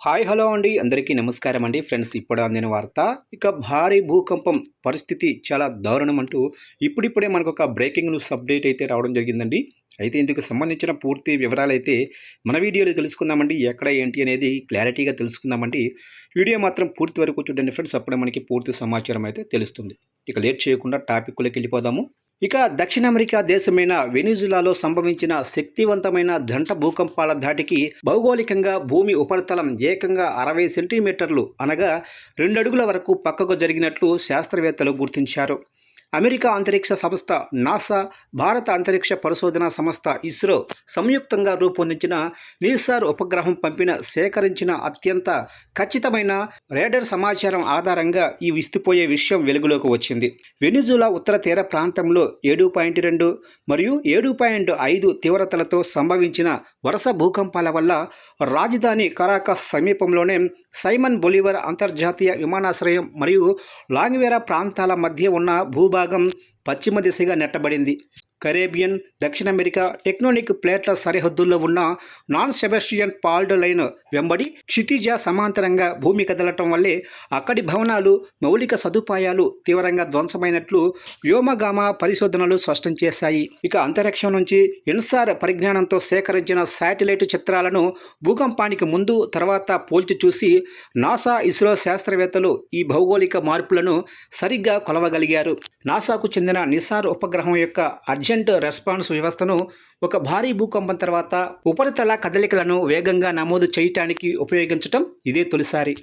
Hi hello అండి అందరికీ నమస్కారం అండి ఫ్రెండ్స్ ఇప్పుడు అందిన వార్త ఇక భారీ భూకంపం పరిస్థితి చాలా దారుణం అంటూ ఇప్పుడిప్పుడే మనకు ఒక బ్రేకింగ్ న్యూస్ అప్డేట్ అయితే రావడం జరిగిందండి. అయితే ఇందుకు సంబంధించిన పూర్తి వివరాలు అయితే మన వీడియోలో తెలుసుకుందామండి. ఎక్కడ ఏంటి అనేది క్లారిటీగా తెలుసుకుందామండి. వీడియో మాత్రం పూర్తి వరకు చూడండి ఫ్రెండ్స్, అప్పుడే మనకి పూర్తి సమాచారం అయితే తెలుస్తుంది. ఇక లేట్ చేయకుండా టాపిక్లోకి వెళ్ళిపోదాము. ఇక దక్షిణ అమెరికా దేశమైన వెనిజులాలో సంభవించిన శక్తివంతమైన జంట భూకంపాల ధాటికి భౌగోళికంగా భూమి ఉపరితలం ఏకంగా 60 సెంటీమీటర్లు అనగా 2 అడుగుల వరకు పక్కకు జరిగినట్లు శాస్త్రవేత్తలు గుర్తించారు. అమెరికా అంతరిక్ష సంస్థ నాసా, భారత అంతరిక్ష పరిశోధన సంస్థ ఇస్రో సంయుక్తంగా రూపొందించిన నీసార్ ఉపగ్రహం సేకరించిన అత్యంత ఖచ్చితమైన రేడర్ సమాచారం ఆధారంగా ఈ విస్తుపోయే విషయం వెలుగులోకి వచ్చింది. వెనిజులా ఉత్తర తీర ప్రాంతంలో 7.2 మరియు 7.5 తీవ్రతలతో సంభవించిన వరుస భూకంపాల వల్ల రాజధాని కరాకస్ సమీపంలోనే సైమన్ బొలివర్ అంతర్జాతీయ విమానాశ్రయం మరియు లాంగ్వేరా ప్రాంతాల మధ్య ఉన్న భూభాగం పశ్చిమ దిశగా నెట్టబడింది. కరేబియన్, దక్షిణ అమెరికా టెక్టోనిక్ ప్లేట్ల సరిహద్దుల్లో ఉన్న నాన్ సెబాస్టియన్ ఫాల్ట్ లైన్ వెంబడి క్షితిజ సమాంతరంగా భూమి కదలటం వల్లే అక్కడి భవనాలు, మౌలిక సదుపాయాలు తీవ్రంగా ధ్వంసమైనట్లు వ్యోమగామ పరిశోధనలు స్పష్టం చేశాయి. ఇక అంతరిక్షం నుంచి ఇన్సార్ పరిజ్ఞానంతో సేకరించిన శాటిలైట్ చిత్రాలను భూకంపానికి ముందు తర్వాత పోల్చి చూసి నాసా, ఇస్రో శాస్త్రవేత్తలు ఈ భౌగోళిక మార్పులను సరిగ్గా కొలవగలిగారు. నాసాకు చెందిన నిసార్ ఉపగ్రహం యొక్క అర్జెంట్ రెస్పాన్స్ వ్యవస్థను ఒక భారీ భూకంపం తర్వాత ఉపరితల కదలికలను వేగంగా నమోదు చేయటానికి ఉపయోగించటం ఇదే తొలిసారి.